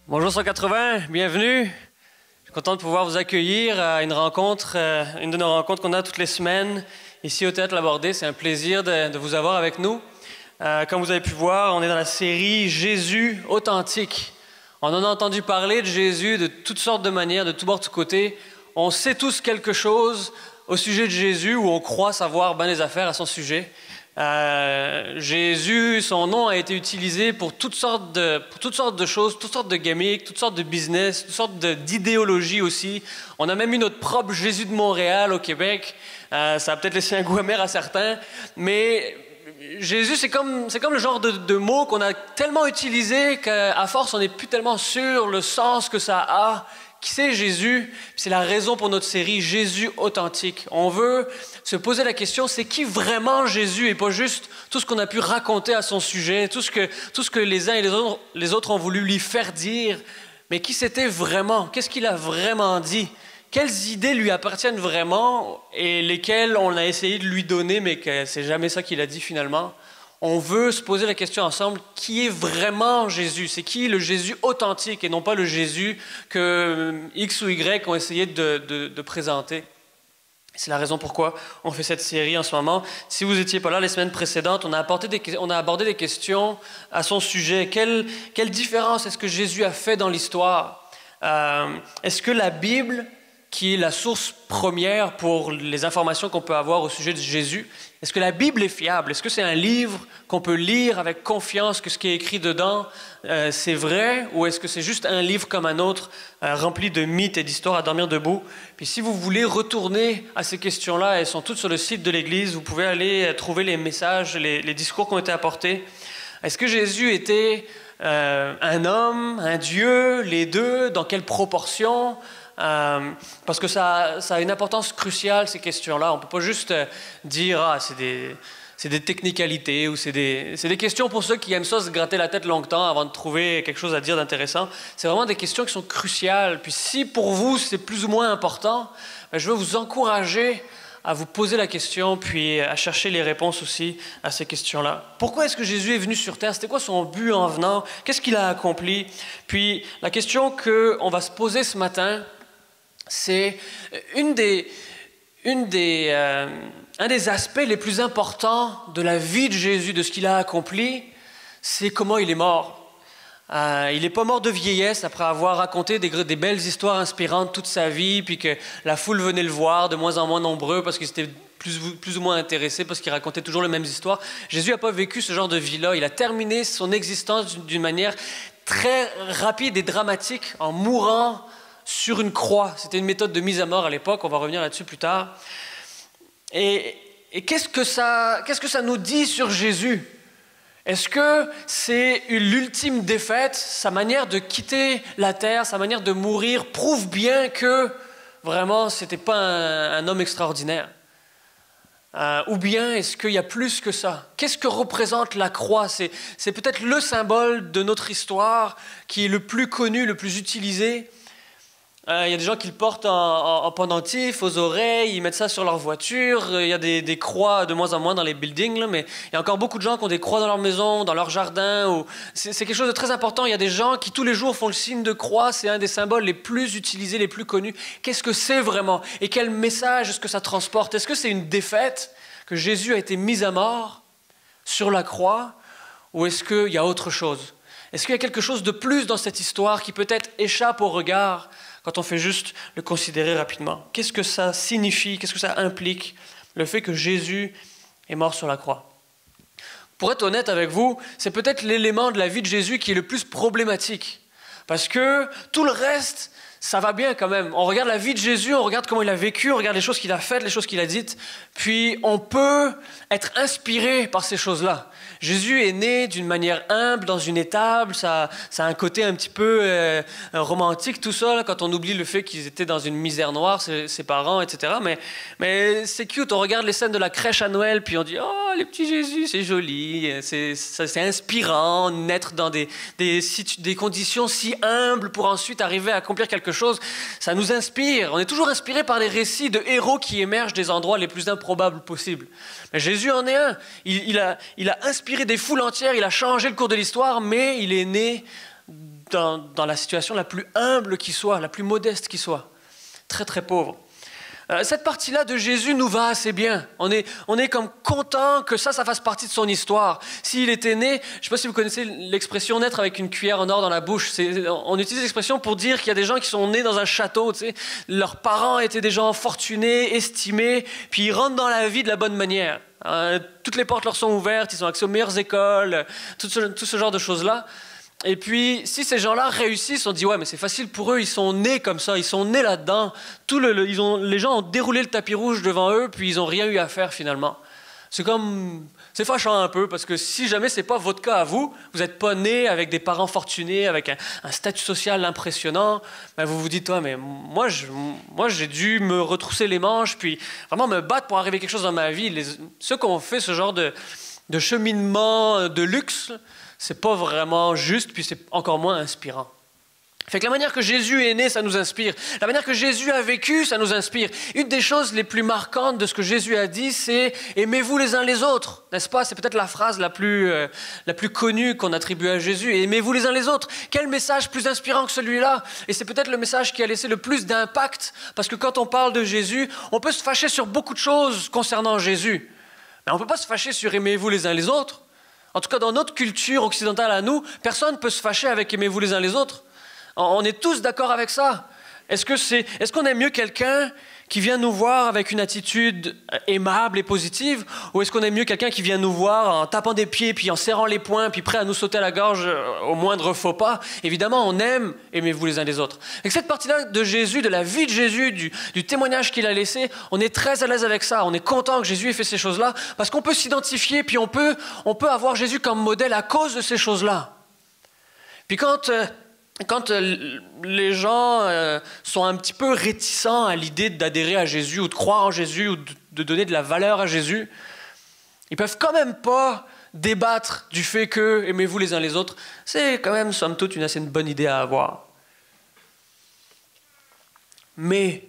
Bonjour 180, bienvenue. Je suis content de pouvoir vous accueillir à une rencontre, une de nos rencontres qu'on a toutes les semaines ici au Théâtre Labordé. C'est un plaisir de vous avoir avec nous. Comme vous avez pu voir, on est dans la série Jésus authentique. On en a entendu parler de Jésus de toutes sortes de manières, de tous bords, de tous côtés. On sait tous quelque chose au sujet de Jésus ou on croit savoir bien des affaires à son sujet. Jésus, son nom a été utilisé pour toutes sortes de choses, toutes sortes de gimmicks, toutes sortes de business, toutes sortes d'idéologies aussi. On a même eu notre propre Jésus de Montréal au Québec. Ça a peut-être laissé un goût amer à certains, mais Jésus, c'est comme le genre de mot qu'on a tellement utilisé qu'à force, on n'est plus tellement sûr le sens que ça a. Qui c'est Jésus? C'est la raison pour notre série Jésus authentique. On veut se poser la question, c'est qui vraiment Jésus et pas juste tout ce qu'on a pu raconter à son sujet, tout ce que les uns et les autres ont voulu lui faire dire, mais qui c'était vraiment? Qu'est-ce qu'il a vraiment dit? Quelles idées lui appartiennent vraiment et lesquelles on a essayé de lui donner, mais que c'est jamais ça qu'il a dit finalement? On veut se poser la question ensemble, qui est vraiment Jésus? C'est qui le Jésus authentique et non pas le Jésus que X ou Y ont essayé de présenter? C'est la raison pourquoi on fait cette série en ce moment. Si vous n'étiez pas là les semaines précédentes, on a abordé des questions à son sujet. Quelle différence est-ce que Jésus a fait dans l'histoire? Est-ce que la Bible, qui est la source première pour les informations qu'on peut avoir au sujet de Jésus, est-ce que la Bible est fiable? Est-ce que c'est un livre qu'on peut lire avec confiance que ce qui est écrit dedans, c'est vrai? Ou est-ce que c'est juste un livre comme un autre, rempli de mythes et d'histoires à dormir debout? Puis si vous voulez retourner à ces questions-là, elles sont toutes sur le site de l'Église. Vous pouvez aller trouver les messages, les discours qui ont été apportés. Est-ce que Jésus était un homme, un Dieu, les deux? Dans quelle proportion? Parce que ça a une importance cruciale, ces questions-là. On ne peut pas juste dire « Ah, c'est des technicalités » ou c'est des questions pour ceux qui aiment ça se gratter la tête longtemps avant de trouver quelque chose à dire d'intéressant. C'est vraiment des questions qui sont cruciales. Puis si pour vous, c'est plus ou moins important, je veux vous encourager à vous poser la question, puis à chercher les réponses aussi à ces questions-là. Pourquoi est-ce que Jésus est venu sur Terre? C'était quoi son but en venant? Qu'est-ce qu'il a accompli? Puis la question qu'on va se poser ce matin, c'est un des aspects les plus importants de la vie de Jésus, de ce qu'il a accompli, c'est comment il est mort. Il n'est pas mort de vieillesse après avoir raconté des belles histoires inspirantes toute sa vie, puis que la foule venait le voir de moins en moins nombreux parce qu'ils étaient plus ou moins intéressés, parce qu'il racontait toujours les mêmes histoires. Jésus n'a pas vécu ce genre de vie-là. Il a terminé son existence d'une manière très rapide et dramatique en mourant sur une croix. C'était une méthode de mise à mort à l'époque, on va revenir là-dessus plus tard. Et qu'est-ce que ça nous dit sur Jésus? Est-ce que c'est l'ultime défaite? Sa manière de quitter la terre, sa manière de mourir prouve bien que vraiment c'était pas un homme extraordinaire. Ou bien est-ce qu'il y a plus que ça? Qu'est-ce que représente la croix? C'est peut-être le symbole de notre histoire qui est le plus connu, le plus utilisé. Il y a des gens qui le portent en pendentif, aux oreilles, ils mettent ça sur leur voiture. Il y a des croix de moins en moins dans les buildings, là, mais il y a encore beaucoup de gens qui ont des croix dans leur maison, dans leur jardin. C'est quelque chose de très important. Il y a des gens qui tous les jours font le signe de croix. C'est un des symboles les plus utilisés, les plus connus. Qu'est-ce que c'est vraiment? Et quel message est-ce que ça transporte? Est-ce que c'est une défaite que Jésus a été mis à mort sur la croix? Ou est-ce qu'il y a autre chose? Est-ce qu'il y a quelque chose de plus dans cette histoire qui peut-être échappe au regard quand on fait juste le considérer rapidement? Qu'est-ce que ça signifie? Qu'est-ce que ça implique, le fait que Jésus est mort sur la croix? Pour être honnête avec vous, c'est peut-être l'élément de la vie de Jésus qui est le plus problématique. Parce que tout le reste, ça va bien quand même. On regarde la vie de Jésus, on regarde comment il a vécu, on regarde les choses qu'il a faites, les choses qu'il a dites, puis on peut être inspiré par ces choses-là. Jésus est né d'une manière humble, dans une étable, ça a un côté un petit peu romantique, tout ça, là, quand on oublie le fait qu'ils étaient dans une misère noire, ses parents, etc. Mais c'est cute, on regarde les scènes de la crèche à Noël, puis on dit « Oh, les petits Jésus, c'est joli, c'est inspirant, naître dans des conditions si humbles pour ensuite arriver à accomplir quelque chose. » Ça nous inspire, on est toujours inspiré par les récits de héros qui émergent des endroits les plus improbables possibles. Mais Jésus en est un, il a inspiré des foules entières, il a changé le cours de l'histoire, mais il est né dans la situation la plus humble qui soit, la plus modeste qui soit, très très pauvre. Cette partie-là de Jésus nous va assez bien. On est comme content que ça fasse partie de son histoire. S'il était né, je ne sais pas si vous connaissez l'expression naître avec une cuillère en or dans la bouche. On utilise l'expression pour dire qu'il y a des gens qui sont nés dans un château. Tu sais. Leurs parents étaient des gens fortunés, estimés, puis ils rentrent dans la vie de la bonne manière. Toutes les portes leur sont ouvertes, ils ont accès aux meilleures écoles, tout ce genre de choses-là. Et puis, si ces gens-là réussissent, on dit « Ouais, mais c'est facile pour eux, ils sont nés comme ça, ils sont nés là-dedans. » Les gens ont déroulé le tapis rouge devant eux, puis ils n'ont rien eu à faire finalement. C'est fâchant un peu, parce que si jamais ce n'est pas votre cas à vous, vous n'êtes pas né avec des parents fortunés, avec un statut social impressionnant, ben vous vous dites « Ouais, mais moi j'ai dû me retrousser les manches, puis vraiment me battre pour arriver à quelque chose dans ma vie. » Ceux qui ont fait ce genre de cheminement de luxe, c'est pas vraiment juste, puis c'est encore moins inspirant. Fait que la manière que Jésus est né, ça nous inspire. La manière que Jésus a vécu, ça nous inspire. Une des choses les plus marquantes de ce que Jésus a dit, c'est « Aimez-vous les uns les autres », n'est-ce pas? C'est peut-être la phrase la plus connue qu'on attribue à Jésus. « Aimez-vous les uns les autres ». Quel message plus inspirant que celui-là? Et c'est peut-être le message qui a laissé le plus d'impact, parce que quand on parle de Jésus, on peut se fâcher sur beaucoup de choses concernant Jésus. Mais on ne peut pas se fâcher sur « Aimez-vous les uns les autres ». En tout cas, dans notre culture occidentale à nous, personne ne peut se fâcher avec « aimez-vous les uns les autres ». On est tous d'accord avec ça. Est-ce qu'on aime mieux quelqu'un qui vient nous voir avec une attitude aimable et positive, ou est-ce qu'on aime mieux quelqu'un qui vient nous voir en tapant des pieds, puis en serrant les poings, puis prêt à nous sauter à la gorge au moindre faux pas? Évidemment, on aime « aimez-vous les uns les autres ». Et cette partie-là de Jésus, de la vie de Jésus, du témoignage qu'il a laissé, on est très à l'aise avec ça. On est content que Jésus ait fait ces choses-là, parce qu'on peut s'identifier, puis on peut avoir Jésus comme modèle à cause de ces choses-là. Puis quand les gens sont un petit peu réticents à l'idée d'adhérer à Jésus ou de croire en Jésus ou de donner de la valeur à Jésus, ils peuvent quand même pas débattre du fait que aimez-vous les uns les autres. C'est quand même, somme toute, une assez bonne idée à avoir. Mais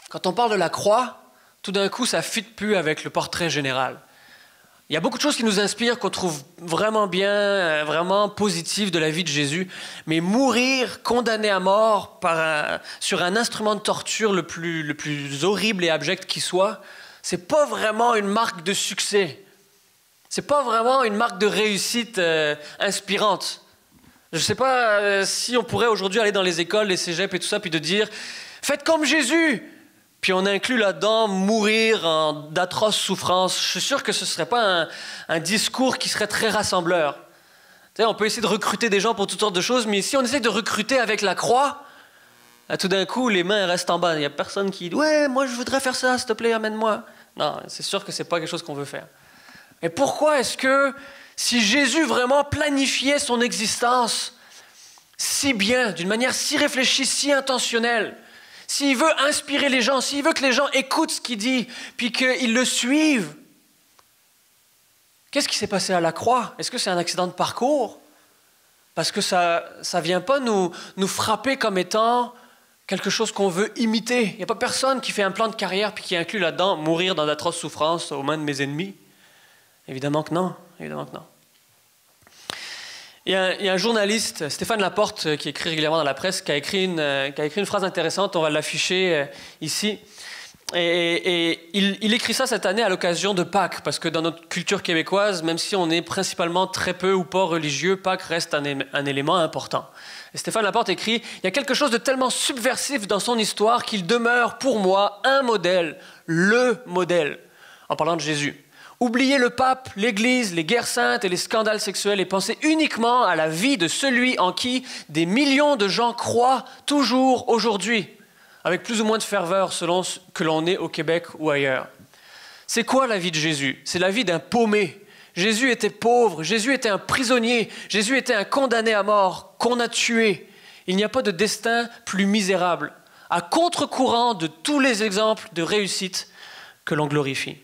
quand on parle de la croix, tout d'un coup, ça ne fit plus avec le portrait général. Il y a beaucoup de choses qui nous inspirent, qu'on trouve vraiment bien, vraiment positives de la vie de Jésus. Mais mourir condamné à mort sur un instrument de torture le plus horrible et abject qui soit, c'est pas vraiment une marque de succès. C'est pas vraiment une marque de réussite inspirante. Je ne sais pas si on pourrait aujourd'hui aller dans les écoles, les cégeps et tout ça, puis de dire « Faites comme Jésus !» Puis on inclut là-dedans mourir d'atroces souffrances. Je suis sûr que ce ne serait pas un discours qui serait très rassembleur. Tu sais, on peut essayer de recruter des gens pour toutes sortes de choses, mais si on essaie de recruter avec la croix, tout d'un coup, les mains restent en bas. Il n'y a personne qui dit « Ouais, moi je voudrais faire ça, s'il te plaît, amène-moi. » Non, c'est sûr que ce n'est pas quelque chose qu'on veut faire. Mais pourquoi est-ce que, si Jésus vraiment planifiait son existence si bien, d'une manière si réfléchie, si intentionnelle, s'il veut inspirer les gens, s'il veut que les gens écoutent ce qu'il dit, puis qu'ils le suivent, qu'est-ce qui s'est passé à la croix? Est-ce que c'est un accident de parcours? Parce que ça ne vient pas nous frapper comme étant quelque chose qu'on veut imiter. Il n'y a pas personne qui fait un plan de carrière puis qui inclut là-dedans mourir dans d'atroces souffrances aux mains de mes ennemis. Évidemment que non, évidemment que non. Il y a un journaliste, Stéphane Laporte, qui écrit régulièrement dans la presse, qui a écrit une phrase intéressante, on va l'afficher ici. Et il écrit ça cette année à l'occasion de Pâques, parce que dans notre culture québécoise, même si on est principalement très peu ou pas religieux, Pâques reste un élément important. Et Stéphane Laporte écrit « Il y a quelque chose de tellement subversif dans son histoire qu'il demeure pour moi un modèle, le modèle, en parlant de Jésus. Oubliez le pape, l'Église, les guerres saintes et les scandales sexuels et pensez uniquement à la vie de celui en qui des millions de gens croient toujours aujourd'hui, avec plus ou moins de ferveur selon que l'on est au Québec ou ailleurs. C'est quoi la vie de Jésus? C'est la vie d'un paumé. Jésus était pauvre, Jésus était un prisonnier, Jésus était un condamné à mort, qu'on a tué. Il n'y a pas de destin plus misérable, à contre-courant de tous les exemples de réussite que l'on glorifie.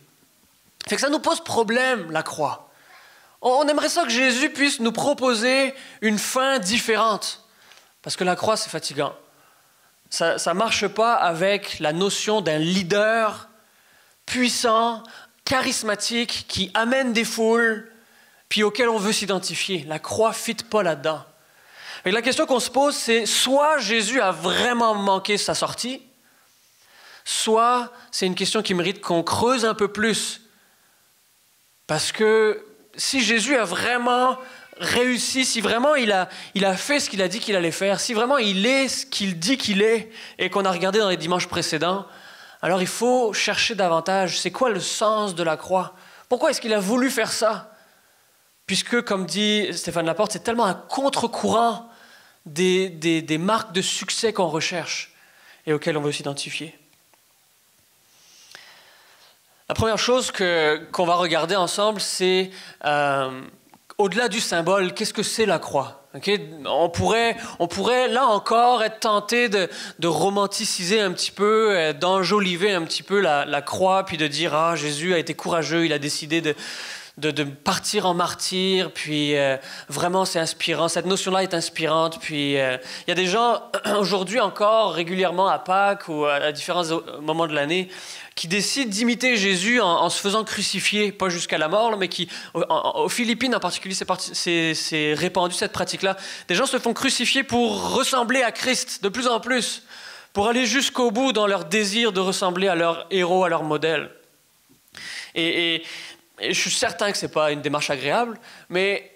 Fait que ça nous pose problème, la croix. On aimerait ça que Jésus puisse nous proposer une fin différente. Parce que la croix, c'est fatigant. Ça ne marche pas avec la notion d'un leader puissant, charismatique, qui amène des foules, puis auquel on veut s'identifier. La croix ne fit pas là-dedans. Et la question qu'on se pose, c'est soit Jésus a vraiment manqué sa sortie, soit c'est une question qui mérite qu'on creuse un peu plus. Parce que si Jésus a vraiment réussi, si vraiment il a fait ce qu'il a dit qu'il allait faire, si vraiment il est ce qu'il dit qu'il est et qu'on a regardé dans les dimanches précédents, alors il faut chercher davantage. C'est quoi le sens de la croix? Pourquoi est-ce qu'il a voulu faire ça? Puisque, comme dit Stéphane Laporte, c'est tellement un contre-courant des marques de succès qu'on recherche et auxquelles on veut s'identifier. La première chose qu'on va regarder ensemble, c'est au-delà du symbole, qu'est-ce que c'est la croix? Okay? On pourrait là encore être tenté de romanticiser un petit peu, d'enjoliver un petit peu la croix, puis de dire « Ah, Jésus a été courageux, il a décidé de partir en martyr, puis vraiment c'est inspirant, cette notion-là est inspirante. » Puis il y a des gens aujourd'hui encore régulièrement à Pâques ou à différents moments de l'année qui décident d'imiter Jésus en se faisant crucifier, pas jusqu'à la mort, mais qui, aux Philippines en particulier, c'est répandu cette pratique-là. Des gens se font crucifier pour ressembler à Christ de plus en plus, pour aller jusqu'au bout dans leur désir de ressembler à leur héros, à leur modèle. Et je suis certain que ce n'est pas une démarche agréable, mais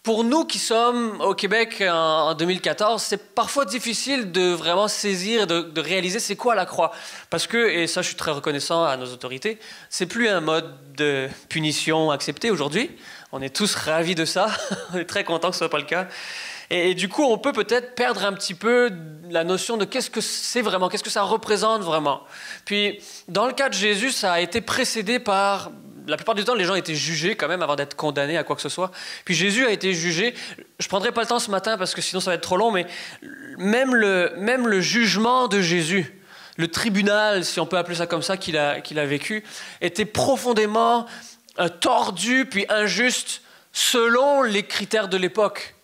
pour nous qui sommes au Québec en 2014, c'est parfois difficile de vraiment saisir, de réaliser c'est quoi la croix. Parce que, et ça je suis très reconnaissant à nos autorités, c'est plus un mode de punition accepté aujourd'hui. On est tous ravis de ça, on est très contents que ce ne soit pas le cas. Et du coup, on peut peut-être perdre un petit peu la notion de qu'est-ce que c'est vraiment, qu'est-ce que ça représente vraiment. Puis, dans le cas de Jésus, ça a été précédé par... La plupart du temps, les gens étaient jugés quand même avant d'être condamnés à quoi que ce soit. Puis Jésus a été jugé. Je ne prendrai pas le temps ce matin parce que sinon ça va être trop long, mais même le jugement de Jésus, le tribunal, si on peut appeler ça comme ça, qu'il a vécu, était profondément tordu puis injuste selon les critères de l'époque.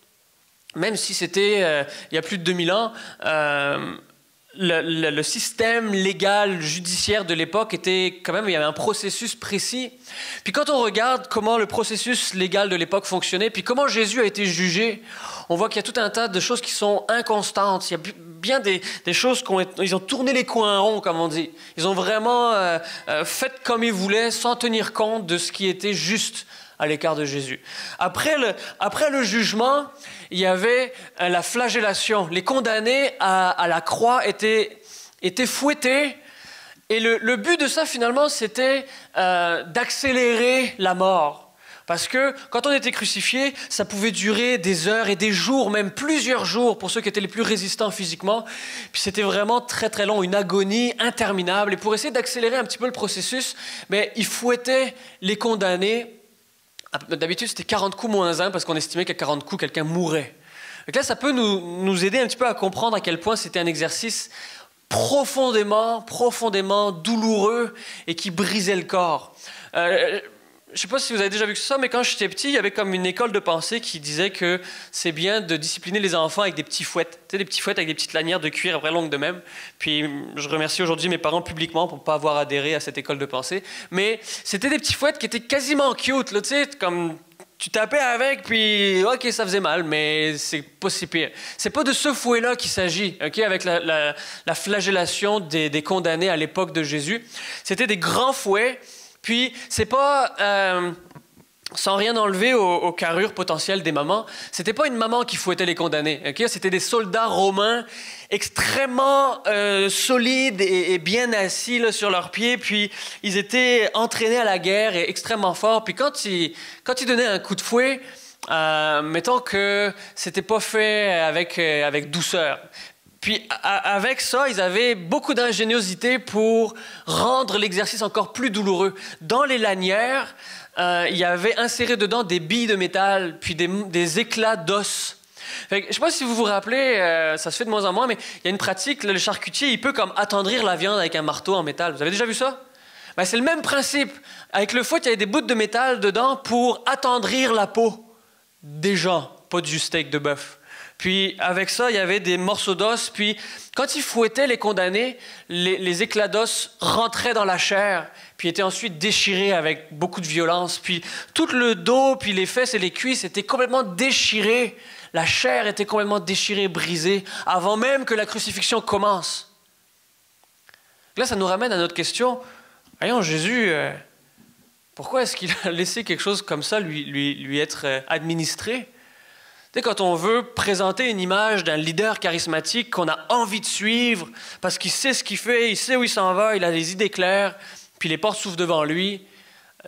Même si c'était il y a plus de 2000 ans, le système légal, judiciaire de l'époque était quand même, il y avait un processus précis. Puis quand on regarde comment le processus légal de l'époque fonctionnait, puis comment Jésus a été jugé, on voit qu'il y a tout un tas de choses qui sont inconstantes. Il y a bien des choses ils ont tourné les coins ronds, comme on dit. Ils ont vraiment fait comme ils voulaient, sans tenir compte de ce qui était juste à l'écart de Jésus. Après le jugement, il y avait la flagellation. Les condamnés à la croix étaient fouettés. Et le but de ça, finalement, c'était d'accélérer la mort. Parce que quand on était crucifié, ça pouvait durer des heures et des jours, même plusieurs jours pour ceux qui étaient les plus résistants physiquement. Puis c'était vraiment très très long, une agonie interminable. Et pour essayer d'accélérer un petit peu le processus, ils fouettaient les condamnés. D'habitude, c'était 40 coups moins 1 parce qu'on estimait qu'à 40 coups, quelqu'un mourrait. Donc là, ça peut nous aider un petit peu à comprendre à quel point c'était un exercice profondément douloureux et qui brisait le corps. je sais pas si vous avez déjà vu ça, mais quand j'étais petit, il y avait comme une école de pensée qui disait que c'est bien de discipliner les enfants avec des petits fouettes. Tu sais, des petits fouettes avec des petites lanières de cuir vraiment longues de même. Puis je remercie aujourd'hui mes parents publiquement pour ne pas avoir adhéré à cette école de pensée. Mais c'était des petits fouettes qui étaient quasiment cute, là, tu sais, comme tu tapais avec, puis OK, ça faisait mal, mais c'est pas si pire. C'est pas de ce fouet-là qu'il s'agit, OK, avec la flagellation des condamnés à l'époque de Jésus. C'était des grands fouets. Puis, c'est pas, sans rien enlever aux carrures potentielles des mamans, c'était pas une maman qui fouettait les condamnés, okay? C'était des soldats romains extrêmement solides et bien assis là, sur leurs pieds, puis ils étaient entraînés à la guerre et extrêmement forts. Puis quand ils donnaient un coup de fouet, mettons que c'était pas fait avec douceur. Puis avec ça, ils avaient beaucoup d'ingéniosité pour rendre l'exercice encore plus douloureux. Dans les lanières, il y avait inséré dedans des billes de métal, puis des éclats d'os. Je ne sais pas si vous vous rappelez, ça se fait de moins en moins, mais il y a une pratique, le charcutier, il peut comme attendrir la viande avec un marteau en métal. Vous avez déjà vu ça? Ben, c'est le même principe. Avec le fouet, il y avait des bouts de métal dedans pour attendrir la peau des gens, pas du steak de bœuf. Puis avec ça, il y avait des morceaux d'os. Puis quand ils fouettaient les condamnés, les éclats d'os rentraient dans la chair, puis étaient ensuite déchirés avec beaucoup de violence. Puis tout le dos, puis les fesses et les cuisses étaient complètement déchirés. La chair était complètement déchirée, brisée, avant même que la crucifixion commence. Là, ça nous ramène à notre question. Voyons, Jésus, pourquoi est-ce qu'il a laissé quelque chose comme ça lui être administré? Tu sais, quand on veut présenter une image d'un leader charismatique qu'on a envie de suivre parce qu'il sait ce qu'il fait, il sait où il s'en va, il a les idées claires, puis les portes s'ouvrent devant lui,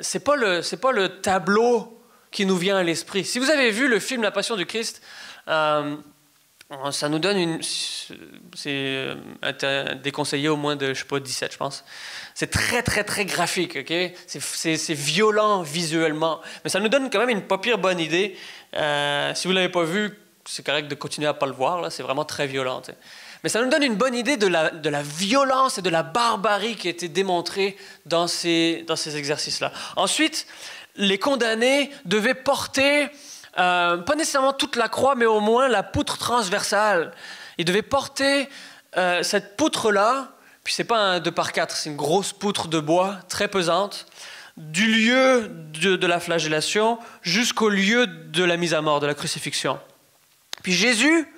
c'est pas le tableau qui nous vient à l'esprit. Si vous avez vu le film La Passion du Christ, ça nous donne c'est déconseillé au moins de, je sais pas, 17, je pense. C'est très, très, très graphique, OK? C'est violent visuellement, mais ça nous donne quand même une pas pire bonne idée. Si vous ne l'avez pas vu, c'est correct de continuer à ne pas le voir, là, c'est vraiment très violent. T'sais. Mais ça nous donne une bonne idée de la violence et de la barbarie qui a été démontrée dans ces exercices-là. Ensuite, les condamnés devaient porter, pas nécessairement toute la croix, mais au moins la poutre transversale. Ils devaient porter cette poutre-là, puis ce n'est pas un 2x4, c'est une grosse poutre de bois très pesante, du lieu de la flagellation jusqu'au lieu de la mise à mort, de la crucifixion. Puis Jésus,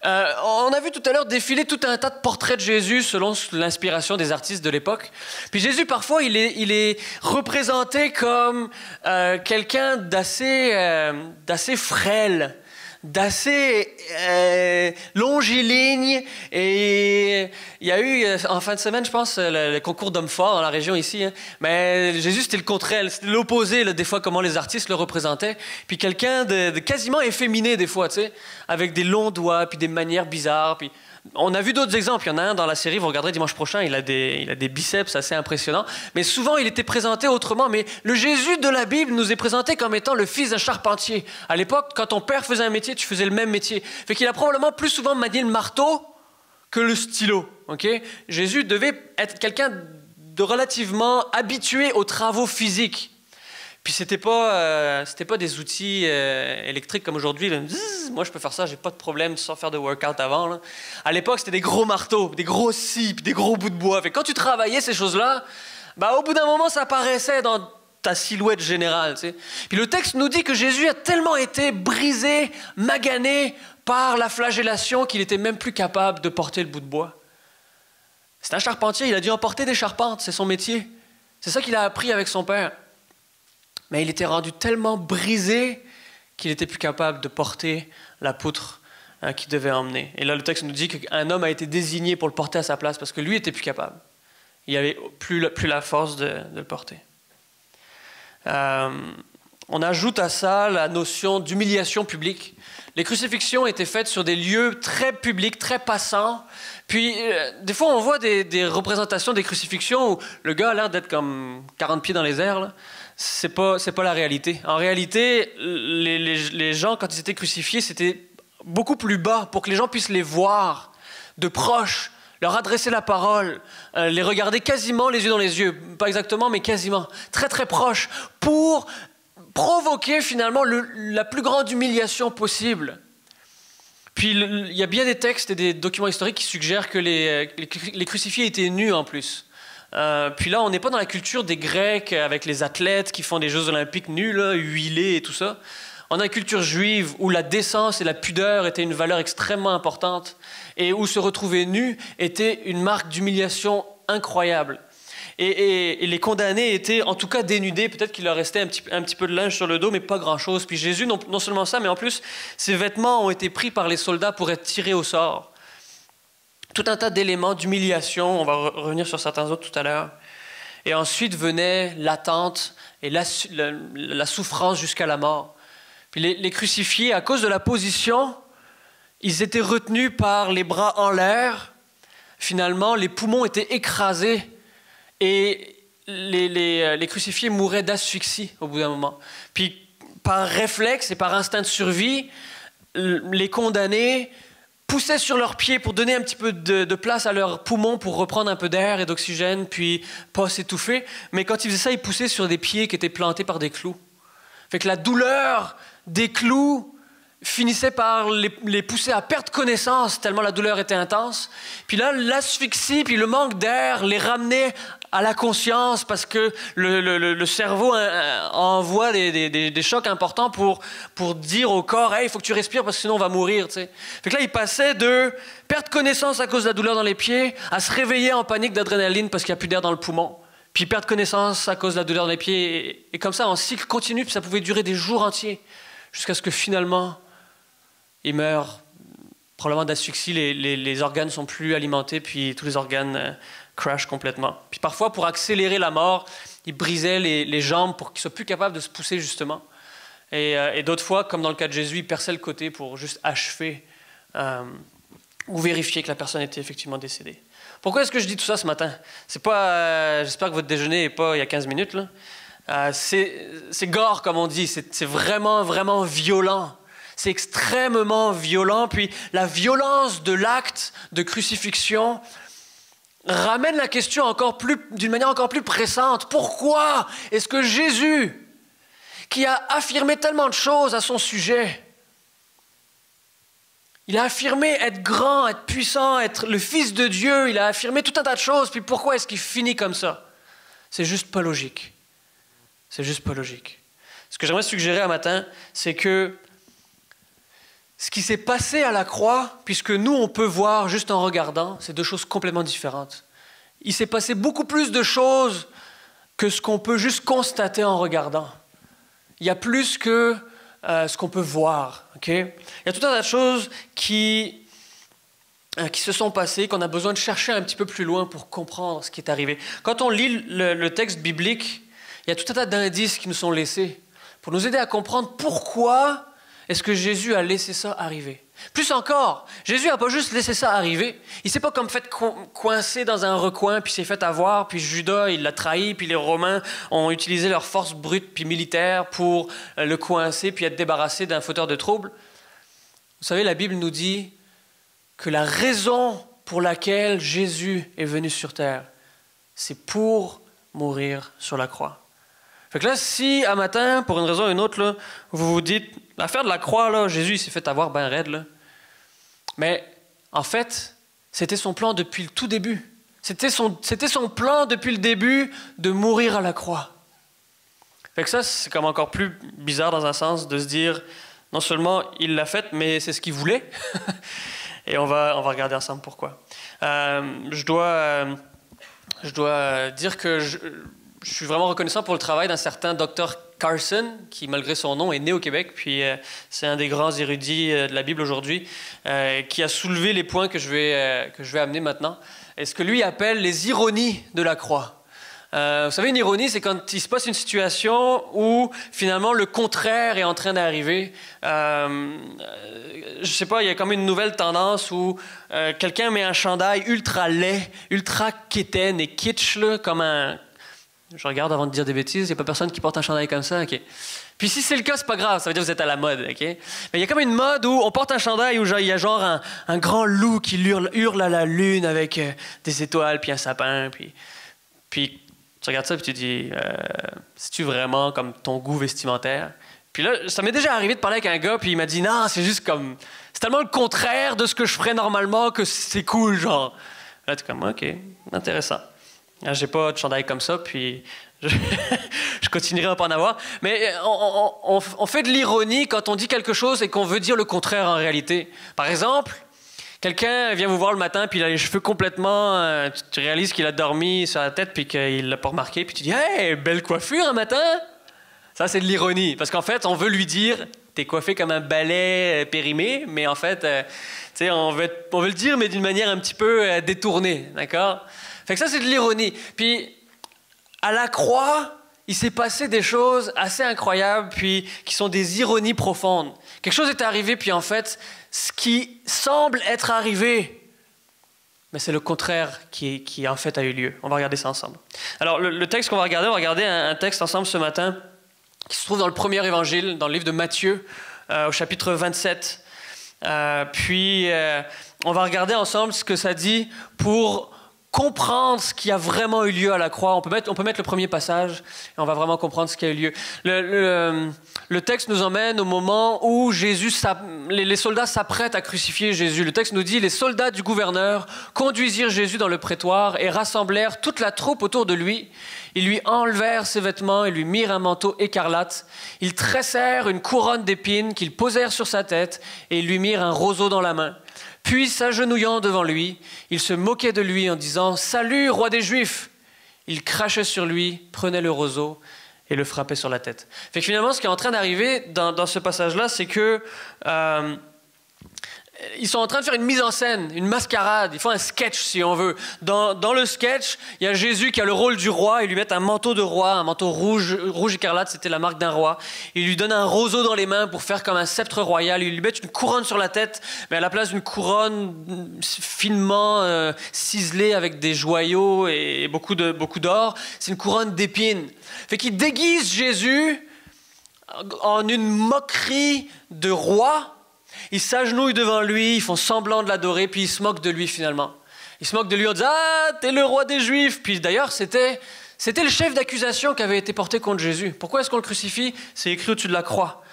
on a vu tout à l'heure défiler tout un tas de portraits de Jésus selon l'inspiration des artistes de l'époque. Puis Jésus, parfois, il est représenté comme quelqu'un d'assez frêle, d'assez longiligne. Et il y a eu, en fin de semaine, je pense, le concours d'hommes forts dans la région ici. Hein. Mais Jésus, c'était le contraire, c'était l'opposé, là, des fois, comment les artistes le représentaient. Puis quelqu'un de quasiment efféminé, des fois, tu sais, avec des longs doigts, puis des manières bizarres. Puis on a vu d'autres exemples. Il y en a un dans la série, vous regarderez dimanche prochain, il a des biceps assez impressionnants. Mais souvent, il était présenté autrement. Mais le Jésus de la Bible nous est présenté comme étant le fils d'un charpentier. À l'époque, quand ton père faisait un métier, tu faisais le même métier. Fait qu'il a probablement plus souvent manié le marteau que le stylo. Okay? Jésus devait être quelqu'un de relativement habitué aux travaux physiques. Puis c'était pas des outils électriques comme aujourd'hui. Moi, je peux faire ça, j'ai pas de problème sans faire de workout avant. Là. À l'époque, c'était des gros marteaux, des gros scies, puis des gros bouts de bois. Fait que quand tu travaillais ces choses-là, au bout d'un moment, ça apparaissait dans ta silhouette générale. Tu sais. Puis le texte nous dit que Jésus a tellement été brisé, magané par la flagellation qu'il était même plus capable de porter le bout de bois. C'est un charpentier, il a dû emporter des charpentes, c'est son métier. C'est ça qu'il a appris avec son père. Mais il était rendu tellement brisé qu'il n'était plus capable de porter la poutre qu'il devait emmener. Et là, le texte nous dit qu'un homme a été désigné pour le porter à sa place parce que lui n'était plus capable. Il n'avait plus la force de le porter. On ajoute à ça la notion d'humiliation publique. Les crucifixions étaient faites sur des lieux très publics, très passants. Puis, des fois, on voit des représentations des crucifixions où le gars a l'air d'être comme 40 pieds dans les airs, là. C'est pas la réalité. En réalité, les gens, quand ils étaient crucifiés, c'était beaucoup plus bas pour que les gens puissent les voir de proche, leur adresser la parole, les regarder quasiment les yeux dans les yeux, pas exactement, mais quasiment, très très proches, pour provoquer finalement la plus grande humiliation possible. Puis il y a bien des textes et des documents historiques qui suggèrent que les crucifiés étaient nus en plus. Puis là, on n'est pas dans la culture des Grecs avec les athlètes qui font des Jeux olympiques nus, là, huilés et tout ça. On a une culture juive où la décence et la pudeur étaient une valeur extrêmement importante et où se retrouver nu était une marque d'humiliation incroyable. Et les condamnés étaient en tout cas dénudés. Peut-être qu'il leur restait un petit peu de linge sur le dos, mais pas grand-chose. Puis Jésus, non seulement ça, mais en plus, ses vêtements ont été pris par les soldats pour être tirés au sort. Tout un tas d'éléments d'humiliation. On va revenir sur certains autres tout à l'heure. Et ensuite venait l'attente et la souffrance jusqu'à la mort. Puis les crucifiés, à cause de la position, ils étaient retenus par les bras en l'air. Finalement, les poumons étaient écrasés et les crucifiés mouraient d'asphyxie au bout d'un moment. Puis, par réflexe et par instinct de survie, les condamnés poussaient sur leurs pieds pour donner un petit peu de place à leurs poumons pour reprendre un peu d'air et d'oxygène, puis pas s'étouffer. Mais quand ils faisaient ça, ils poussaient sur des pieds qui étaient plantés par des clous. Fait que la douleur des clous finissait par les pousser à perdre connaissance tellement la douleur était intense. Puis là, l'asphyxie puis le manque d'air les ramenait à la conscience parce que le cerveau envoie des chocs importants pour dire au corps « Hey, il faut que tu respires parce que sinon on va mourir. » Fait que là, il passait de perdre connaissance à cause de la douleur dans les pieds à se réveiller en panique d'adrénaline parce qu'il n'y a plus d'air dans le poumon. Puis perdre connaissance à cause de la douleur dans les pieds. Et comme ça, en cycle continu, puis ça pouvait durer des jours entiers jusqu'à ce que finalement, ils meurent probablement d'asphyxie, les organes ne sont plus alimentés, puis tous les organes crashent complètement. Puis parfois, pour accélérer la mort, ils brisaient les jambes pour qu'ils soient plus capables de se pousser, justement. Et d'autres fois, comme dans le cas de Jésus, ils perçaient le côté pour juste achever ou vérifier que la personne était effectivement décédée. Pourquoi est-ce que je dis tout ça ce matin? C'est pas, j'espère que votre déjeuner n'est pas il y a 15 minutes, là. C'est gore, comme on dit. C'est vraiment, vraiment violent. C'est extrêmement violent. Puis la violence de l'acte de crucifixion ramène la question d'une manière encore plus pressante. Pourquoi est-ce que Jésus, qui a affirmé tellement de choses à son sujet, il a affirmé être grand, être puissant, être le Fils de Dieu, il a affirmé tout un tas de choses, puis pourquoi est-ce qu'il finit comme ça? C'est juste pas logique. C'est juste pas logique. Ce que j'aimerais suggérer un matin, c'est que ce qui s'est passé à la croix, puisque nous, on peut voir juste en regardant, c'est deux choses complètement différentes. Il s'est passé beaucoup plus de choses que ce qu'on peut juste constater en regardant. Il y a plus que ce qu'on peut voir. Okay? Il y a tout un tas de choses qui se sont passées, qu'on a besoin de chercher un petit peu plus loin pour comprendre ce qui est arrivé. Quand on lit le texte biblique, il y a tout un tas d'indices qui nous sont laissés pour nous aider à comprendre pourquoi est-ce que Jésus a laissé ça arriver. Plus encore, Jésus n'a pas juste laissé ça arriver. Il ne s'est pas comme fait coincer dans un recoin, puis s'est fait avoir, puis Judas, il l'a trahi, puis les Romains ont utilisé leur force brute puis militaire pour le coincer, puis être débarrassé d'un fauteur de trouble. Vous savez, la Bible nous dit que la raison pour laquelle Jésus est venu sur terre, c'est pour mourir sur la croix. Fait que là, si, un matin, pour une raison ou une autre, là, vous vous dites, l'affaire de la croix, là, Jésus, il s'est fait avoir ben raide, là. Mais, en fait, c'était son plan depuis le tout début. C'était son plan depuis le début de mourir à la croix. Fait que ça, c'est comme encore plus bizarre dans un sens de se dire, non seulement il l'a fait, mais c'est ce qu'il voulait. Et on va regarder ensemble pourquoi. Je dois dire que je suis vraiment reconnaissant pour le travail d'un certain Dr. Carson, qui, malgré son nom, est né au Québec, puis c'est un des grands érudits de la Bible aujourd'hui, qui a soulevé les points que je vais amener maintenant. Et ce que lui appelle les ironies de la croix. Vous savez, une ironie, c'est quand il se passe une situation où, finalement, le contraire est en train d'arriver. Je sais pas, il y a comme une nouvelle tendance où quelqu'un met un chandail ultra laid, ultra quétaine et kitsch, là, comme un Je regarde avant de dire des bêtises. Il n'y a pas personne qui porte un chandail comme ça? OK. Puis si c'est le cas, c'est pas grave. Ça veut dire que vous êtes à la mode. OK? Mais il y a comme une mode où on porte un chandail où il y a genre un grand loup qui hurle à la lune avec des étoiles puis un sapin. Puis tu regardes ça puis tu dis, c'est-tu vraiment comme ton goût vestimentaire? Puis là, ça m'est déjà arrivé de parler avec un gars puis il m'a dit, non, c'est juste comme... C'est tellement le contraire de ce que je ferais normalement que c'est cool, genre. Là, tu es comme, OK, intéressant. Là, j'ai pas de chandail comme ça, puis je continuerai à pas en avoir. Mais on fait de l'ironie quand on dit quelque chose et qu'on veut dire le contraire en réalité. Par exemple, quelqu'un vient vous voir le matin, puis il a les cheveux complètement... tu réalises qu'il a dormi sur la tête, puis qu'il l'a pas remarqué, puis tu dis, hey, belle coiffure un matin! Ça, c'est de l'ironie. Parce qu'en fait, on veut lui dire, t'es coiffé comme un balai périmé, mais en fait, tu sais, on veut le dire, mais d'une manière un petit peu détournée, d'accord? Fait que ça, c'est de l'ironie. Puis, à la croix, il s'est passé des choses assez incroyables, puis qui sont des ironies profondes. Quelque chose est arrivé, puis en fait, ce qui semble être arrivé, mais c'est le contraire qui en fait a eu lieu. On va regarder ça ensemble. Alors, le texte qu'on va regarder un texte ensemble ce matin, qui se trouve dans le premier évangile, dans le livre de Matthieu, au chapitre 27. Puis, on va regarder ensemble ce que ça dit pour comprendre ce qui a vraiment eu lieu à la croix. On peut mettre le premier passage et on va vraiment comprendre ce qui a eu lieu. Le texte nous emmène au moment où les soldats s'apprêtent à crucifier Jésus. Le texte nous dit « Les soldats du gouverneur conduisirent Jésus dans le prétoire et rassemblèrent toute la troupe autour de lui. Ils lui enlevèrent ses vêtements et lui mirent un manteau écarlate. Ils tressèrent une couronne d'épines qu'ils posèrent sur sa tête et ils lui mirent un roseau dans la main. Puis, s'agenouillant devant lui, ils se moquaient de lui en disant « Salut, roi des Juifs !» Ils crachaient sur lui, prenaient le roseau et le frappaient sur la tête. Fait que finalement, ce qui est en train d'arriver dans ce passage-là, c'est que ils sont en train de faire une mise en scène, une mascarade. Ils font un sketch, si on veut. Dans le sketch, il y a Jésus qui a le rôle du roi. Ils lui mettent un manteau de roi, un manteau rouge écarlate, c'était la marque d'un roi. Ils lui donnent un roseau dans les mains pour faire comme un sceptre royal. Ils lui mettent une couronne sur la tête, mais à la place d'une couronne finement ciselée avec des joyaux et beaucoup d'or, c'est une couronne d'épines. Fait qu'ils déguisent Jésus en une moquerie de roi. Ils s'agenouillent devant lui, ils font semblant de l'adorer, puis ils se moquent de lui finalement. Ils se moquent de lui en disant « Ah, t'es le roi des Juifs !» Puis d'ailleurs, c'était le chef d'accusation qui avait été porté contre Jésus. Pourquoi est-ce qu'on le crucifie? C'est écrit au-dessus de la croix.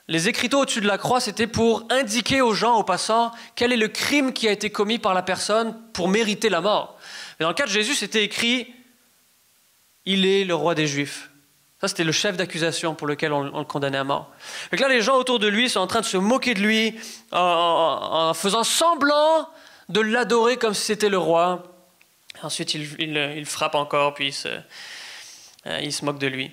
Les écriteaux au-dessus de la croix, c'était pour indiquer aux gens, aux passants, quel est le crime qui a été commis par la personne pour mériter la mort. Mais dans le cas de Jésus, c'était écrit « Il est le roi des Juifs ». Ça, c'était le chef d'accusation pour lequel on le condamnait à mort. Donc là, les gens autour de lui sont en train de se moquer de lui en faisant semblant de l'adorer comme si c'était le roi. Ensuite, il frappe encore, puis il se moque de lui.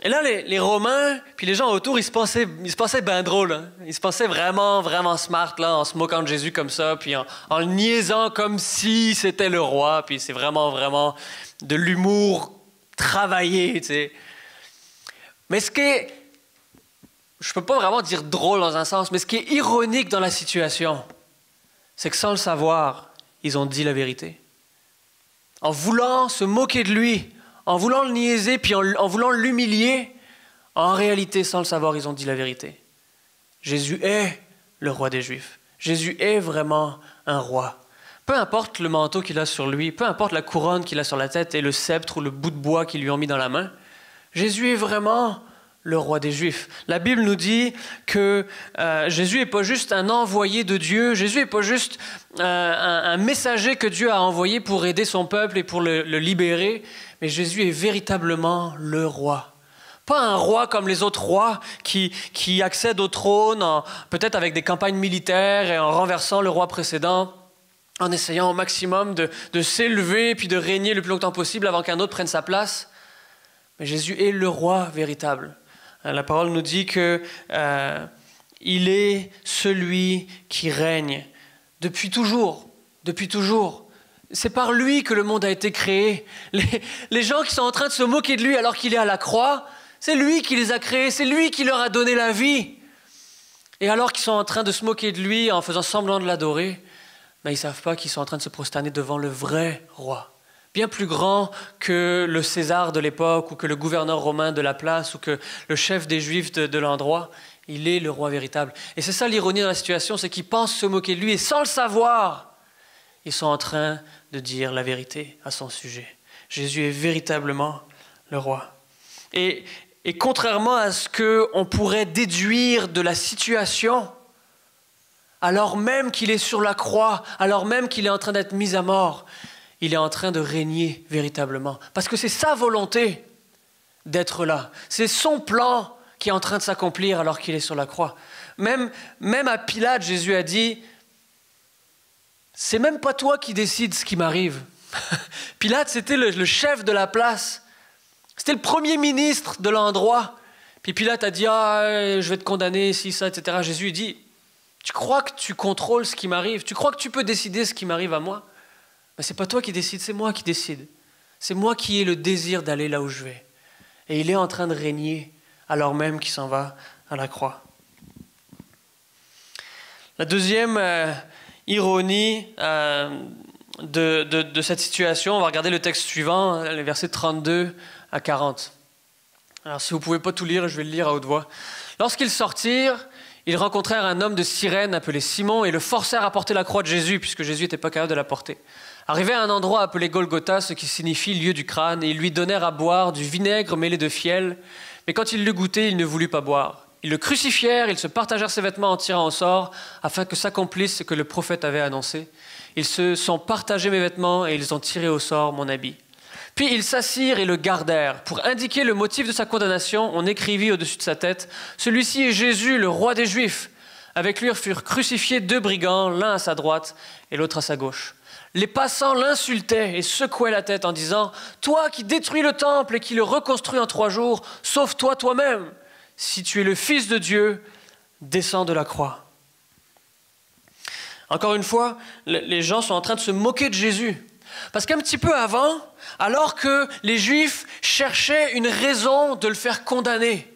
Et là, les Romains, puis les gens autour, ils se pensaient bien drôles. Hein? Ils se pensaient vraiment, vraiment smart, là, en se moquant de Jésus comme ça, puis en le niaisant comme si c'était le roi. Puis c'est vraiment, vraiment de l'humour travailler, tu sais. Mais ce qui est, je peux pas vraiment dire drôle dans un sens, mais ce qui est ironique dans la situation, c'est que sans le savoir, ils ont dit la vérité. En voulant se moquer de lui, en voulant le niaiser, puis en voulant l'humilier, en réalité, sans le savoir, ils ont dit la vérité. Jésus est le roi des Juifs. Jésus est vraiment un roi. Peu importe le manteau qu'il a sur lui, peu importe la couronne qu'il a sur la tête et le sceptre ou le bout de bois qu'ils lui ont mis dans la main, Jésus est vraiment le roi des Juifs. La Bible nous dit que Jésus n'est pas juste un envoyé de Dieu, Jésus n'est pas juste un messager que Dieu a envoyé pour aider son peuple et pour le libérer, mais Jésus est véritablement le roi. Pas un roi comme les autres rois qui accèdent au trône, peut-être avec des campagnes militaires et en renversant le roi précédent, en essayant au maximum de s'élever puis de régner le plus longtemps possible avant qu'un autre prenne sa place. Mais Jésus est le roi véritable. La parole nous dit que il est celui qui règne depuis toujours, depuis toujours. C'est par lui que le monde a été créé. Les gens qui sont en train de se moquer de lui alors qu'il est à la croix, c'est lui qui les a créés, c'est lui qui leur a donné la vie. Et alors qu'ils sont en train de se moquer de lui en faisant semblant de l'adorer, mais ils ne savent pas qu'ils sont en train de se prosterner devant le vrai roi. bien plus grand que le César de l'époque ou que le gouverneur romain de la place ou que le chef des Juifs de l'endroit. Il est le roi véritable. Et c'est ça l'ironie dans la situation, c'est qu'ils pensent se moquer de lui et sans le savoir, ils sont en train de dire la vérité à son sujet. Jésus est véritablement le roi. Et contrairement à ce qu'on pourrait déduire de la situation, alors même qu'il est sur la croix, alors même qu'il est en train d'être mis à mort, il est en train de régner véritablement. Parce que c'est sa volonté d'être là. C'est son plan qui est en train de s'accomplir alors qu'il est sur la croix. Même à Pilate, Jésus a dit, c'est même pas toi qui décides ce qui m'arrive. Pilate, c'était le chef de la place. C'était le premier ministre de l'endroit. Puis Pilate a dit, je vais te condamner, ci, ça, etc. Jésus dit, tu crois que tu contrôles ce qui m'arrive? Tu crois que tu peux décider ce qui m'arrive à moi? Mais ce n'est pas toi qui décide, c'est moi qui décide. C'est moi qui ai le désir d'aller là où je vais. Et il est en train de régner alors même qu'il s'en va à la croix. La deuxième ironie de cette situation, on va regarder le texte suivant, les versets 32 à 40. Alors si vous ne pouvez pas tout lire, je vais le lire à haute voix. Lorsqu'ils sortirent, ils rencontrèrent un homme de Cyrène appelé Simon et le forcèrent à porter la croix de Jésus, puisque Jésus n'était pas capable de la porter. Arrivés à un endroit appelé Golgotha, ce qui signifie lieu du crâne, et ils lui donnèrent à boire du vinaigre mêlé de fiel, mais quand il l'eut goûté, il ne voulut pas boire. Ils le crucifièrent, ils se partagèrent ses vêtements en tirant au sort, afin que s'accomplisse ce que le prophète avait annoncé. Ils se sont partagés mes vêtements et ils ont tiré au sort mon habit. Puis ils s'assirent et le gardèrent. Pour indiquer le motif de sa condamnation, on écrivit au-dessus de sa tête « Celui-ci est Jésus, le roi des Juifs ». Avec lui furent crucifiés 2 brigands, l'un à sa droite et l'autre à sa gauche. Les passants l'insultaient et secouaient la tête en disant « Toi qui détruis le temple et qui le reconstruis en 3 jours, sauve-toi toi-même. Si tu es le Fils de Dieu, descends de la croix. » Encore une fois, les gens sont en train de se moquer de Jésus. Parce qu'un petit peu avant, alors que les Juifs cherchaient une raison de le faire condamner,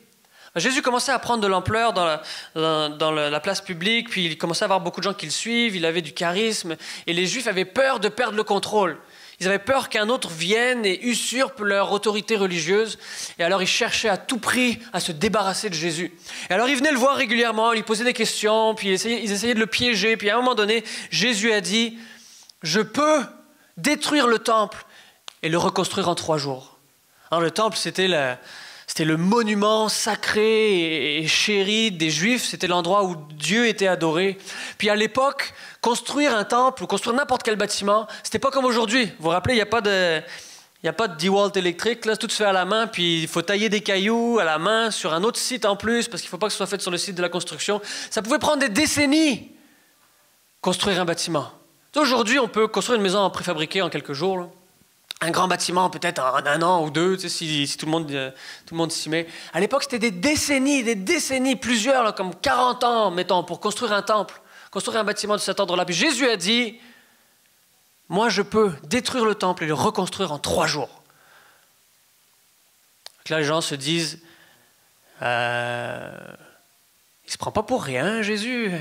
Jésus commençait à prendre de l'ampleur dans la place publique, puis il commençait à avoir beaucoup de gens qui le suivent, il avait du charisme, et les Juifs avaient peur de perdre le contrôle. Ils avaient peur qu'un autre vienne et usurpe leur autorité religieuse, et alors ils cherchaient à tout prix à se débarrasser de Jésus. Et alors ils venaient le voir régulièrement, ils lui posaient des questions, puis ils essayaient de le piéger, puis à un moment donné, Jésus a dit « Je peux détruire le temple et le reconstruire en 3 jours. » Alors le temple, c'était le monument sacré et chéri des Juifs, c'était l'endroit où Dieu était adoré. Puis à l'époque, construire un temple ou construire n'importe quel bâtiment, c'était pas comme aujourd'hui. Vous vous rappelez, il n'y a pas de DeWalt électrique, là, tout se fait à la main, puis il faut tailler des cailloux à la main sur un autre site en plus, parce qu'il ne faut pas que ce soit fait sur le site de la construction. Ça pouvait prendre des décennies, construire un bâtiment. Aujourd'hui, on peut construire une maison préfabriquée en quelques jours, là. Un grand bâtiment, peut-être en 1 an ou 2, tu sais, si tout le monde s'y met. À l'époque, c'était des décennies, plusieurs, là, comme 40 ans, mettons, pour construire un temple, construire un bâtiment de cet ordre-là. Puis Jésus a dit, moi, je peux détruire le temple et le reconstruire en 3 jours. Donc là, les gens se disent, il ne se prend pas pour rien, Jésus.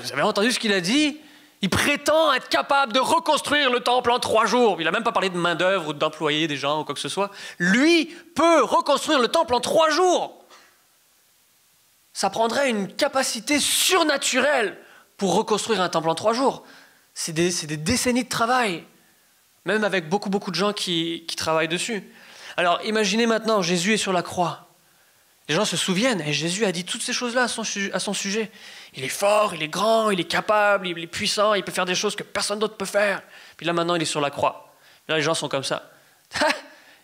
Vous avez entendu ce qu'il a dit? Il prétend être capable de reconstruire le temple en 3 jours. Il n'a même pas parlé de main-d'œuvre ou d'employer des gens ou quoi que ce soit. Lui peut reconstruire le temple en 3 jours. Ça prendrait une capacité surnaturelle pour reconstruire un temple en 3 jours. C'est des décennies de travail, même avec beaucoup de gens qui travaillent dessus. Alors imaginez maintenant, Jésus est sur la croix. Les gens se souviennent, et Jésus a dit toutes ces choses-là à son sujet. Il est fort, il est grand, il est capable, il est puissant, il peut faire des choses que personne d'autre peut faire. Puis là, maintenant, il est sur la croix. Et là, les gens sont comme ça.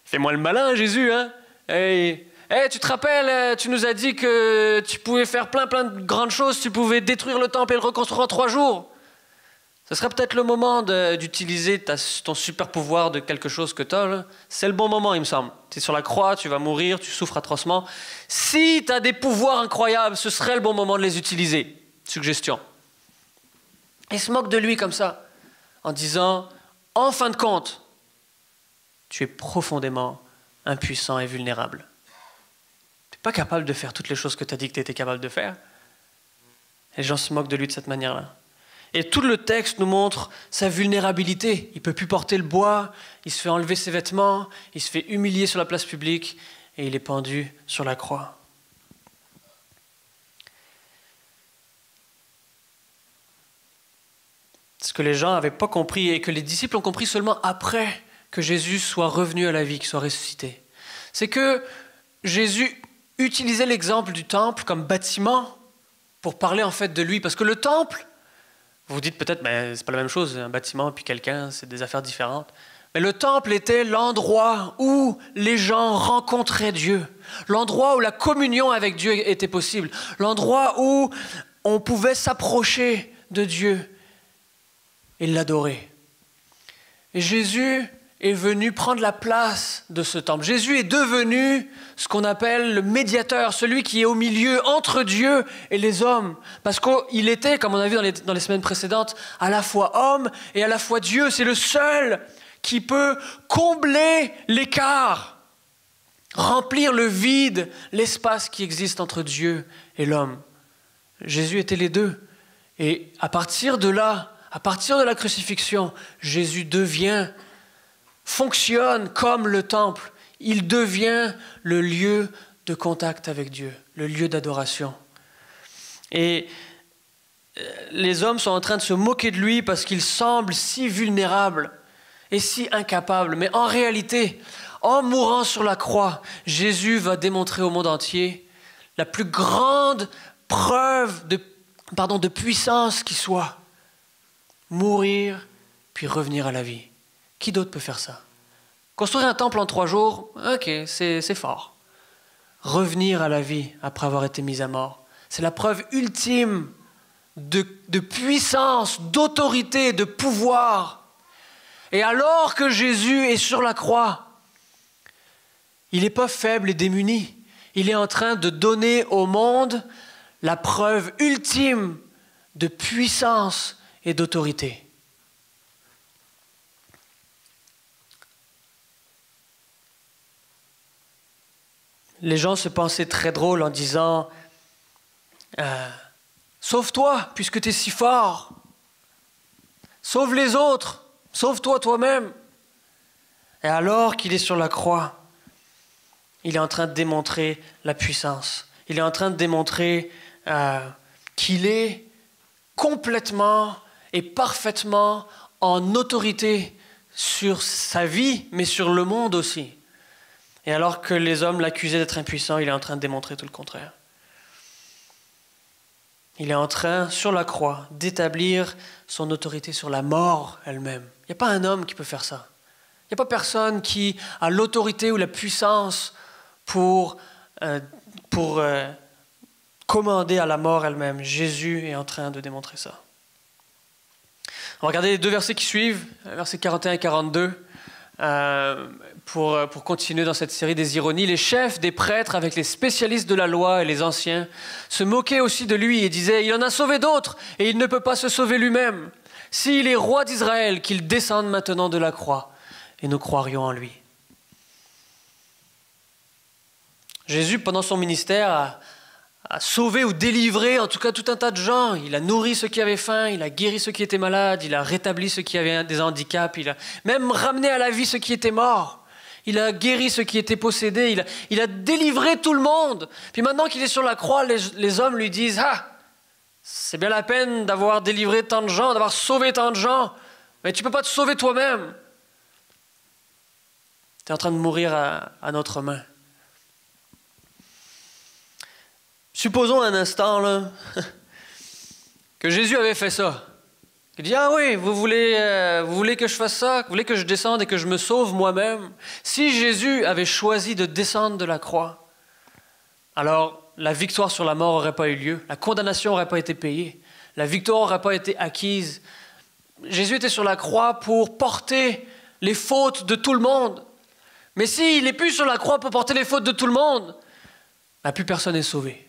Fais-moi le malin, Jésus, hein? Hey, tu te rappelles, tu nous as dit que tu pouvais faire plein de grandes choses, tu pouvais détruire le temple et le reconstruire en 3 jours. Ce serait peut-être le moment d'utiliser ton super pouvoir de quelque chose que tu as. C'est le bon moment, il me semble. Tu es sur la croix, tu vas mourir, tu souffres atrocement. Si tu as des pouvoirs incroyables, ce serait le bon moment de les utiliser. Suggestion. Il se moque de lui comme ça, en disant, en fin de compte, tu es profondément impuissant et vulnérable. Tu n'es pas capable de faire toutes les choses que tu as dit que tu étais capable de faire. Et les gens se moquent de lui de cette manière-là. Et tout le texte nous montre sa vulnérabilité. Il ne peut plus porter le bois, il se fait enlever ses vêtements, il se fait humilier sur la place publique et il est pendu sur la croix. Ce que les gens n'avaient pas compris et que les disciples ont compris seulement après que Jésus soit revenu à la vie, qu'il soit ressuscité, c'est que Jésus utilisait l'exemple du temple comme bâtiment pour parler en fait de lui. Parce que le temple, vous vous dites peut-être, mais c'est pas la même chose, un bâtiment puis quelqu'un, c'est des affaires différentes. Mais le temple était l'endroit où les gens rencontraient Dieu, l'endroit où la communion avec Dieu était possible, l'endroit où on pouvait s'approcher de Dieu et l'adorer. Et Jésus est venu prendre la place de ce temple. Jésus est devenu ce qu'on appelle le médiateur, celui qui est au milieu entre Dieu et les hommes. Parce qu'il était, comme on a vu dans les semaines précédentes, à la fois homme et à la fois Dieu. C'est le seul qui peut combler l'écart, remplir le vide, l'espace qui existe entre Dieu et l'homme. Jésus était les deux. Et à partir de là, à partir de la crucifixion, Jésus fonctionne comme le temple. Il devient le lieu de contact avec Dieu, le lieu d'adoration. Et les hommes sont en train de se moquer de lui parce qu'il semble si vulnérable et si incapable. Mais en réalité, en mourant sur la croix, Jésus va démontrer au monde entier la plus grande preuve de puissance qui soit. Mourir, puis revenir à la vie. Qui d'autre peut faire ça? Construire un temple en 3 jours, ok, c'est fort. Revenir à la vie après avoir été mis à mort, c'est la preuve ultime de puissance, d'autorité, de pouvoir. Et alors que Jésus est sur la croix, il n'est pas faible et démuni. Il est en train de donner au monde la preuve ultime de puissance et d'autorité. Les gens se pensaient très drôles en disant « Sauve-toi, puisque tu es si fort. Sauve les autres, sauve-toi toi-même. » Et alors qu'il est sur la croix, il est en train de démontrer la puissance. Il est en train de démontrer qu'il est complètement et parfaitement en autorité sur sa vie, mais sur le monde aussi. Et alors que les hommes l'accusaient d'être impuissant, il est en train de démontrer tout le contraire. Il est en train, sur la croix, d'établir son autorité sur la mort elle-même. Il n'y a pas un homme qui peut faire ça. Il n'y a pas personne qui a l'autorité ou la puissance pour commander à la mort elle-même. Jésus est en train de démontrer ça. On va regarder les 2 versets qui suivent, versets 41 et 42, pour continuer dans cette série des ironies. Les chefs des prêtres, avec les spécialistes de la loi et les anciens, se moquaient aussi de lui et disaient « Il en a sauvé d'autres et il ne peut pas se sauver lui-même. S'il est roi d'Israël, qu'il descende maintenant de la croix et nous croirions en lui. » Jésus, pendant son ministère, a sauvé ou délivré en tout cas tout un tas de gens. Il a nourri ceux qui avaient faim, il a guéri ceux qui étaient malades, il a rétabli ceux qui avaient des handicaps, il a même ramené à la vie ceux qui étaient morts. Il a guéri ceux qui étaient possédés, il a délivré tout le monde. Puis maintenant qu'il est sur la croix, les hommes lui disent « Ah, c'est bien la peine d'avoir délivré tant de gens, d'avoir sauvé tant de gens, mais tu ne peux pas te sauver toi-même. Tu es en train de mourir à notre main. » Supposons un instant là, que Jésus avait fait ça. Il dit « Ah oui, vous voulez que je fasse ça? Vous voulez que je descende et que je me sauve moi-même? » Si Jésus avait choisi de descendre de la croix, alors la victoire sur la mort n'aurait pas eu lieu, la condamnation n'aurait pas été payée, la victoire n'aurait pas été acquise. Jésus était sur la croix pour porter les fautes de tout le monde. Mais s'il n'est plus sur la croix pour porter les fautes de tout le monde, plus personne n'est sauvé.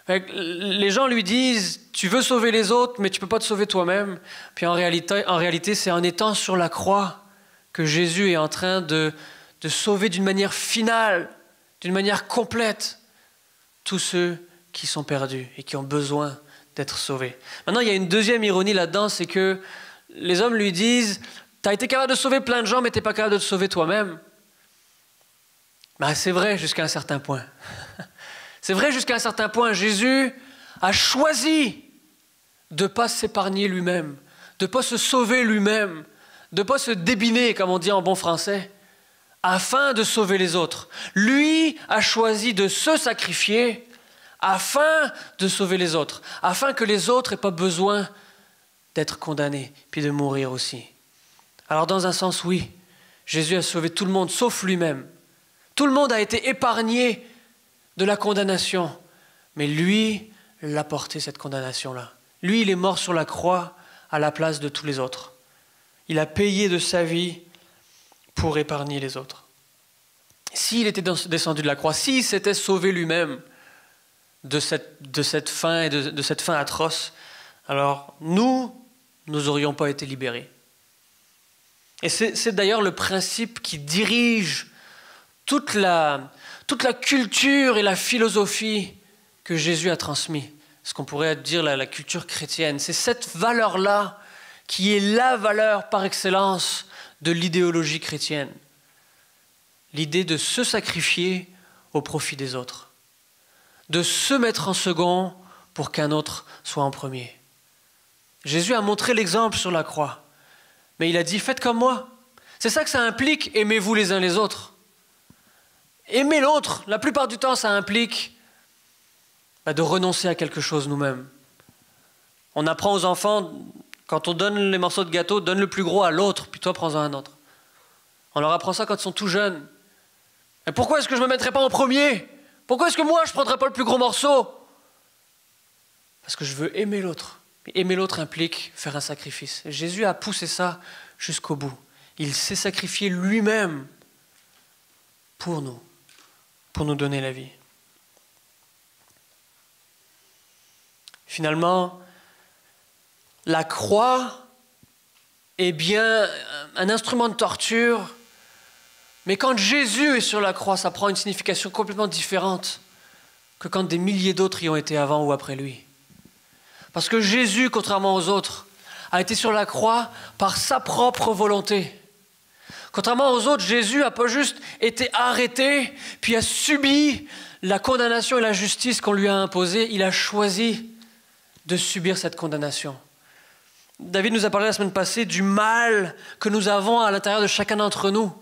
Les gens lui disent « Tu veux sauver les autres, mais tu ne peux pas te sauver toi-même. » Puis en réalité, c'est en étant sur la croix que Jésus est en train de sauver d'une manière finale, d'une manière complète, tous ceux qui sont perdus et qui ont besoin d'être sauvé. Maintenant, il y a une deuxième ironie là-dedans, c'est que les hommes lui disent « Tu as été capable de sauver plein de gens, mais tu n'es pas capable de te sauver toi-même. » Ben, c'est vrai jusqu'à un certain point. C'est vrai jusqu'à un certain point. Jésus a choisi de ne pas s'épargner lui-même, de ne pas se sauver lui-même, de ne pas se débiner, comme on dit en bon français, afin de sauver les autres. Lui a choisi de se sacrifier afin de sauver les autres, afin que les autres n'aient pas besoin d'être condamnés, puis de mourir aussi. Alors dans un sens, oui, Jésus a sauvé tout le monde, sauf lui-même. Tout le monde a été épargné de la condamnation, mais lui l'a porté, cette condamnation-là. Lui, il est mort sur la croix à la place de tous les autres. Il a payé de sa vie pour épargner les autres. S'il était descendu de la croix, s'il s'était sauvé lui-même de cette fin et de cette fin atroce, alors nous n'aurions pas été libérés. Et c'est d'ailleurs le principe qui dirige toute la culture et la philosophie que Jésus a transmis. Ce qu'on pourrait dire la culture chrétienne. C'est cette valeur-là qui est la valeur par excellence de l'idéologie chrétienne. L'idée de se sacrifier au profit des autres. De se mettre en second pour qu'un autre soit en premier. Jésus a montré l'exemple sur la croix. Mais il a dit, faites comme moi. C'est ça que ça implique, aimez-vous les uns les autres. Aimer l'autre, la plupart du temps, ça implique de renoncer à quelque chose nous-mêmes. On apprend aux enfants, quand on donne les morceaux de gâteau, donne le plus gros à l'autre, puis toi, prends-en un autre. On leur apprend ça quand ils sont tout jeunes. Et pourquoi est-ce que je ne me mettrais pas en premier? Pourquoi est-ce que moi, je ne prendrais pas le plus gros morceau? Parce que je veux aimer l'autre. Aimer l'autre implique faire un sacrifice. Et Jésus a poussé ça jusqu'au bout. Il s'est sacrifié lui-même pour nous donner la vie. Finalement, la croix est bien un instrument de torture, mais quand Jésus est sur la croix, ça prend une signification complètement différente que quand des milliers d'autres y ont été avant ou après lui. Parce que Jésus, contrairement aux autres, a été sur la croix par sa propre volonté. Contrairement aux autres, Jésus n'a pas juste été arrêté, puis a subi la condamnation et la justice qu'on lui a imposée. Il a choisi de subir cette condamnation. David nous a parlé la semaine passée du mal que nous avons à l'intérieur de chacun d'entre nous.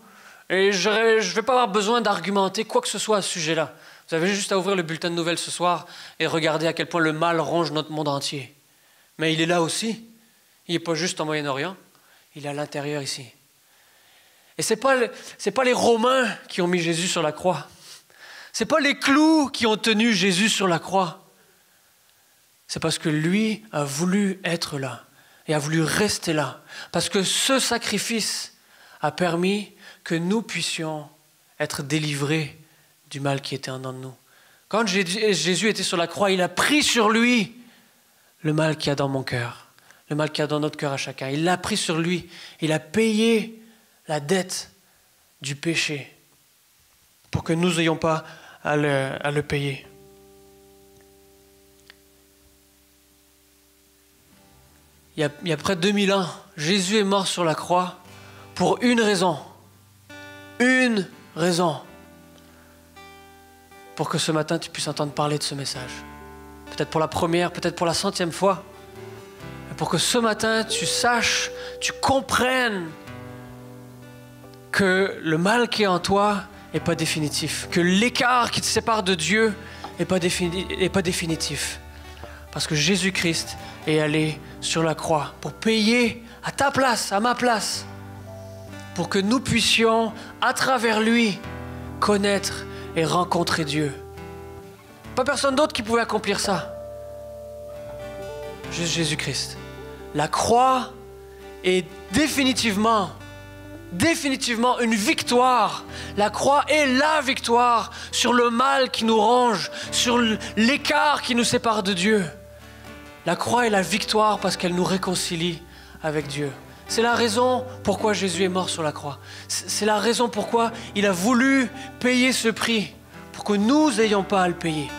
Et je ne vais pas avoir besoin d'argumenter quoi que ce soit à ce sujet-là. Vous avez juste à ouvrir le bulletin de nouvelles ce soir et regarder à quel point le mal ronge notre monde entier. Mais il est là aussi. Il n'est pas juste en Moyen-Orient. Il est à l'intérieur ici. Et ce n'est pas les Romains qui ont mis Jésus sur la croix. Ce n'est pas les clous qui ont tenu Jésus sur la croix. C'est parce que lui a voulu être là et a voulu rester là. Parce que ce sacrifice a permis que nous puissions être délivrés du mal qui était en nous. Quand Jésus était sur la croix, il a pris sur lui le mal qu'il y a dans mon cœur, le mal qu'il y a dans notre cœur à chacun. Il l'a pris sur lui. Il a payé la dette du péché pour que nous n'ayons pas à le payer. Il y a près de 2000 ans, Jésus est mort sur la croix pour une raison. Une raison. Pour que ce matin, tu puisses entendre parler de ce message. Peut-être pour la première, peut-être pour la 100e fois. Mais pour que ce matin, tu saches, tu comprennes que le mal qui est en toi n'est pas définitif. Que l'écart qui te sépare de Dieu n'est pas définitif. Parce que Jésus-Christ est allé sur la croix pour payer à ta place, à ma place, pour que nous puissions, à travers lui, connaître et rencontrer Dieu. Pas personne d'autre qui pouvait accomplir ça. Juste Jésus-Christ. La croix est définitivement une victoire. La croix est la victoire sur le mal qui nous ronge, sur l'écart qui nous sépare de Dieu. La croix est la victoire parce qu'elle nous réconcilie avec Dieu. C'est la raison pourquoi Jésus est mort sur la croix. C'est la raison pourquoi il a voulu payer ce prix, pour que nous n'ayons pas à le payer.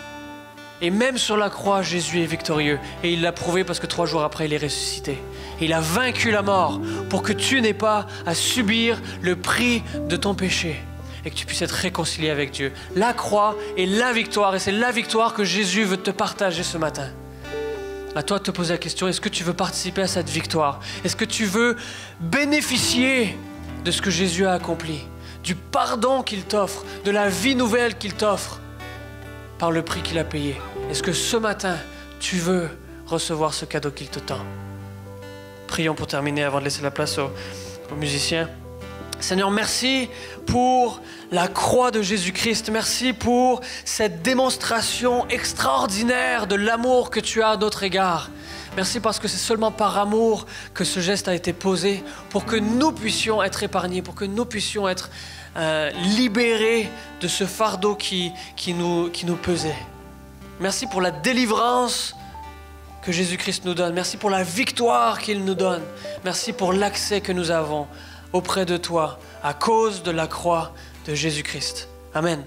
Et même sur la croix, Jésus est victorieux. Et il l'a prouvé parce que 3 jours après, il est ressuscité. Et il a vaincu la mort pour que tu n'aies pas à subir le prix de ton péché et que tu puisses être réconcilié avec Dieu. La croix est la victoire et c'est la victoire que Jésus veut te partager ce matin. À toi de te poser la question, est-ce que tu veux participer à cette victoire? Est-ce que tu veux bénéficier de ce que Jésus a accompli, du pardon qu'il t'offre, de la vie nouvelle qu'il t'offre par le prix qu'il a payé? Est-ce que ce matin, tu veux recevoir ce cadeau qu'il te tend? Prions pour terminer avant de laisser la place aux musiciens. Seigneur, merci pour la croix de Jésus-Christ. Merci pour cette démonstration extraordinaire de l'amour que tu as à notre égard. Merci parce que c'est seulement par amour que ce geste a été posé pour que nous puissions être épargnés, pour que nous puissions être libérés de ce fardeau qui nous pesait. Merci pour la délivrance que Jésus-Christ nous donne. Merci pour la victoire qu'il nous donne. Merci pour l'accès que nous avons auprès de toi à cause de la croix de Jésus-Christ. Amen.